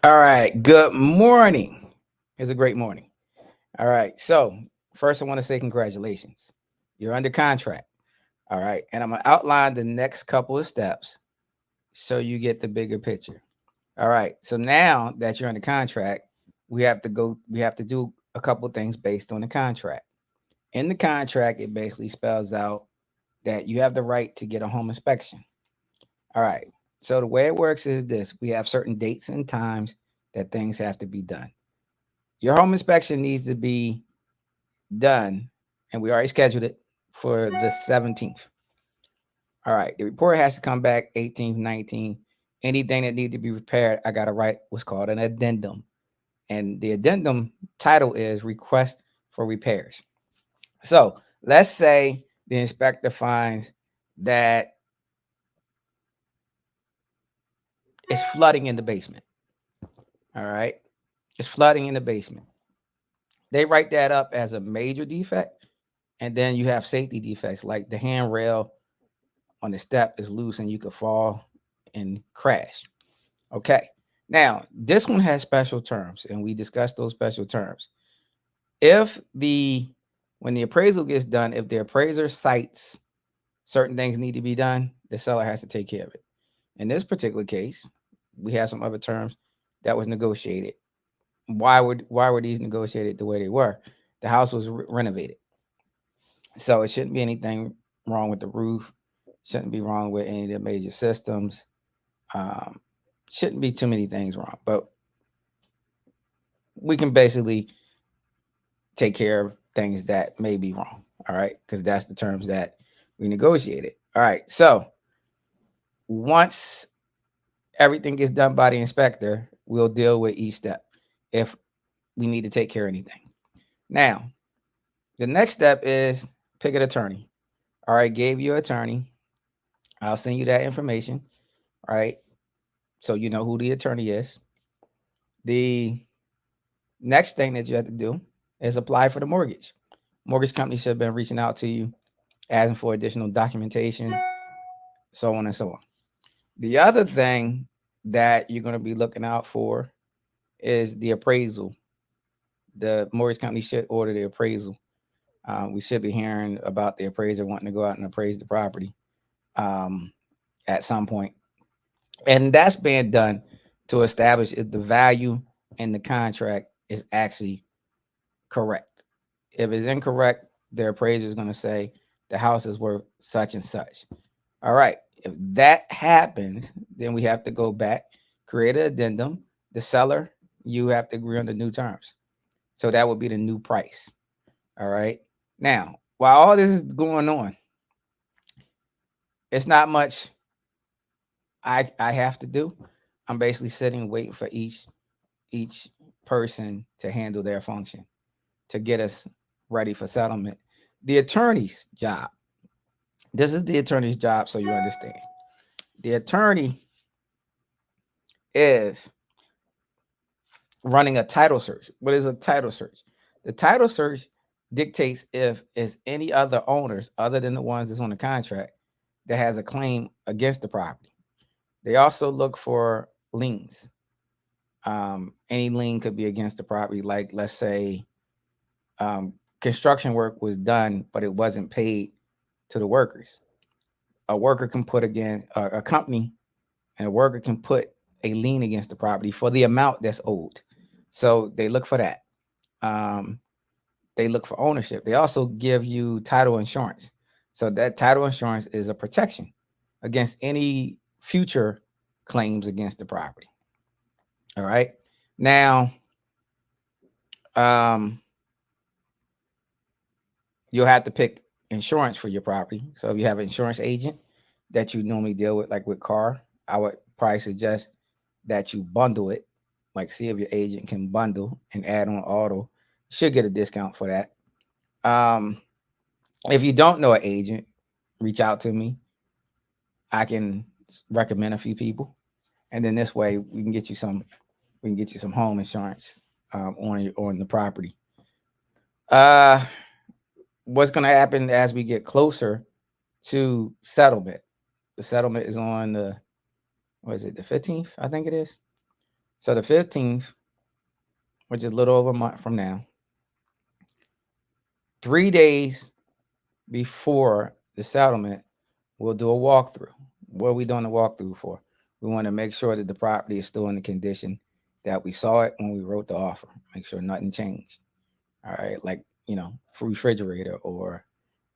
All right. Good morning. It's a great morning. All right. So, first, I want to say congratulations. You're under contract. All right. And I'm going to outline the next couple of steps so you get the bigger picture. All right. So, now that you're under contract, we have to do a couple things based on the contract. In the contract, it basically spells out that you have the right to get a home inspection. All right. So, the way it works is this: we have certain dates and times that things have to be done. Your home inspection needs to be done, and we already scheduled it for the 17th. All right. The report has to come back 18th, 19th. Anything that need to be repaired, I got to write what's called an addendum. And the addendum title is Request for Repairs. So let's say the inspector finds that it's flooding in the basement. All right. It's flooding in the basement. They write that up as a major defect. And then you have safety defects like the handrail on the step is loose and you could fall and crash. Okay. Now, this one has special terms, and we discussed those special terms. If the when the appraisal gets done, if the appraiser cites certain things need to be done, the seller has to take care of it. In this particular case, we have some other terms that was negotiated. Why were these negotiated the way they were? The house was renovated, so it shouldn't be anything wrong with the roof. Shouldn't be wrong with any of the major systems. Um, shouldn't be too many things wrong, but we can basically take care of things that may be wrong. All right, because that's the terms that we negotiated. All right, so once everything gets done by the inspector, we'll deal with each step if we need to take care of anything. Now, the next step is pick an attorney. All right, gave you an attorney. I'll send you that information. All right, so you know who the attorney is. The next thing that you have to do is apply for the mortgage. Mortgage company should have been reaching out to you, asking for additional documentation, so on and so on. The other thing that you're going to be looking out for is the appraisal. The mortgage company should order the appraisal. We should be hearing about the appraiser wanting to go out and appraise the property um, at some point. And that's being done to establish if the value in the contract is actually correct. If it's incorrect, their appraiser is going to say the house is worth such and such. All right. If that happens, then we have to go back, create an addendum. The seller, you have to agree on the new terms. So that would be the new price. All right. Now, while all this is going on, it's not much I have to do. I'm basically sitting waiting for each person to handle their function to get us ready for settlement. The attorney's job. This is the attorney's job, so you understand. The attorney is running a title search. What is a title search? The title search dictates if is any other owners other than the ones that's on the contract that has a claim against the property. They also look for liens. Any lien could be against the property, like let's say construction work was done, but it wasn't paid to the workers. A worker can put again a company and a worker can put a lien against the property for the amount that's owed. So they look for that. Um, they look for ownership. They also give you title insurance. So that title insurance is a protection against any future claims against the property. All right. Now, um, you'll have to pick insurance for your property. So if you have an insurance agent that you normally deal with, like with car, I would probably suggest that you bundle it. Like see if your agent can bundle and add on auto. Should get a discount for that. Um, if you don't know an agent, reach out to me. I can recommend a few people, and then this way we can get you some. We can get you some home insurance on the property. Uh, what's going to happen as we get closer to settlement? The settlement is on the what is it? The 15th, I think it is. So the 15th, which is a little over a month from now, 3 days before the settlement, we'll do a walkthrough. What are we doing a walkthrough for? We want to make sure that the property is still in the condition that we saw it when we wrote the offer. Make sure nothing changed. All right, like refrigerator or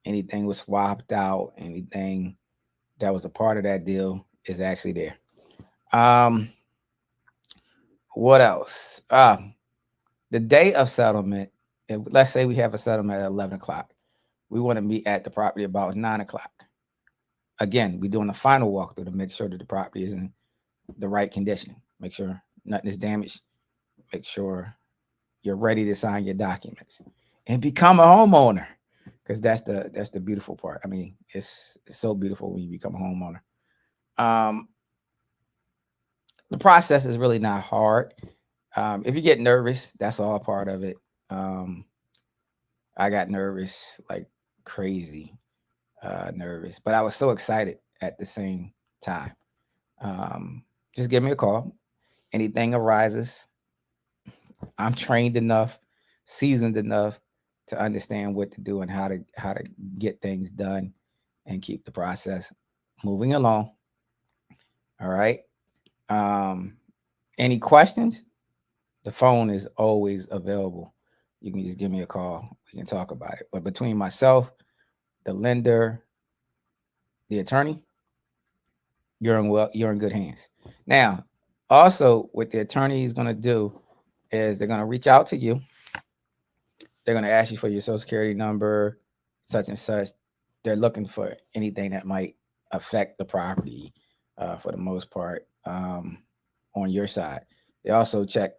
anything was swapped out, anything that was a part of that deal is actually there. What else? The day of settlement, let's say we have a settlement at 11 o'clock. We want to meet at the property about 9 o'clock. Again, we're doing a final walkthrough to make sure that the property is in the right condition. Make sure nothing is damaged. Make sure you're ready to sign your documents and become a homeowner, because that's the beautiful part. I mean, it's so beautiful when you become a homeowner. The process is really not hard. If you get nervous, that's all part of it. I got nervous, like crazy nervous, but I was so excited at the same time. Just give me a call. Anything arises, I'm trained enough, seasoned enough to understand what to do and how to get things done and keep the process moving along. All right. Any questions? The phone is always available. You can just give me a call. We can talk about it. But between myself, the lender, the attorney, you're in good hands. Now, also what the attorney is going to do is they're going to reach out to you. They're going to ask you for your social security number, such and such. They're looking for anything that might affect the property for the most part on your side. They also check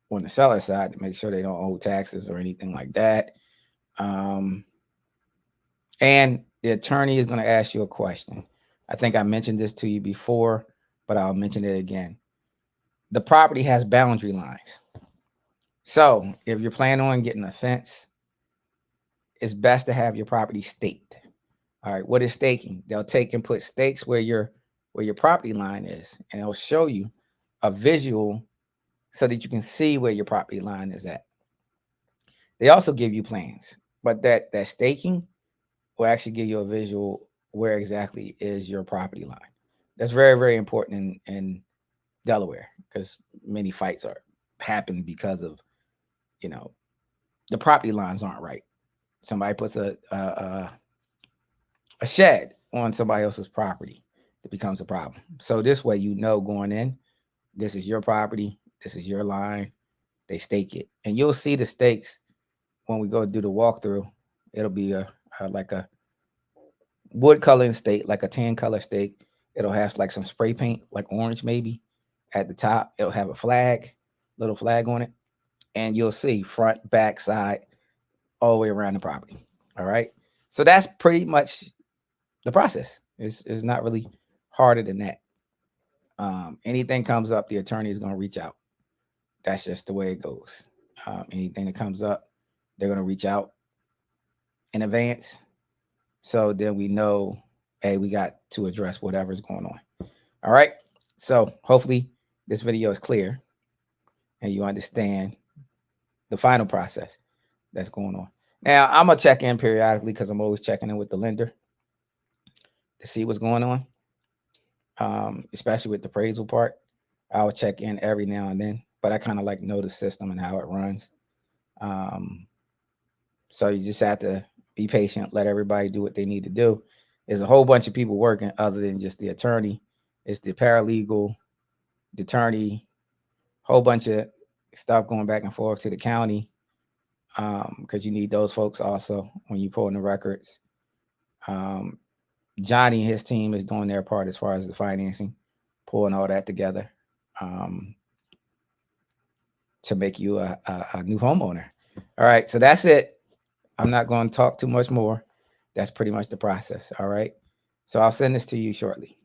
on the seller side to make sure they don't owe taxes or anything like that. And the attorney is going to ask you a question. I think I mentioned this to you before, but I'll mention it again. The property has boundary lines. So if you're planning on getting a fence, it's best to have your property staked. All right, what is staking? They'll take and put stakes where your property line is, and it'll show you a visual so that you can see where your property line is at. They also give you plans, but that staking will actually give you a visual where exactly is your property line. That's very, very important in Delaware, because many fights happen because of the property lines aren't right. Somebody puts a shed on somebody else's property, it becomes a problem. So this way, going in, this is your property, this is your line. They stake it, and you'll see the stakes when we go do the walkthrough. It'll be like a wood coloring stake, like a tan color stake. It'll have like some spray paint, like orange maybe, at the top. It'll have a little flag on it, and you'll see front, back, side, all the way around the property. All right. So that's pretty much the process. It's not really harder than that. Anything comes up, the attorney is going to reach out. That's just the way it goes. Anything that comes up, they're going to reach out in advance. So then we know, hey, we got to address whatever's going on. All right. So hopefully this video is clear and you understand the final process that's going on. Now, I'm going to check in periodically because I'm always checking in with the lender to see what's going on, especially with the appraisal part. I'll check in every now and then, but I kind of like know the system and how it runs. So you just have to be patient, let everybody do what they need to do. There's a whole bunch of people working other than just the attorney. It's the paralegal, the attorney, whole bunch of stuff going back and forth to the county, because you need those folks also when you pull in the records. Johnny and his team is doing their part as far as the financing, pulling all that together to make you a new homeowner. All right, so that's it. I'm not going to talk too much more. That's pretty much the process. All right. So I'll send this to you shortly.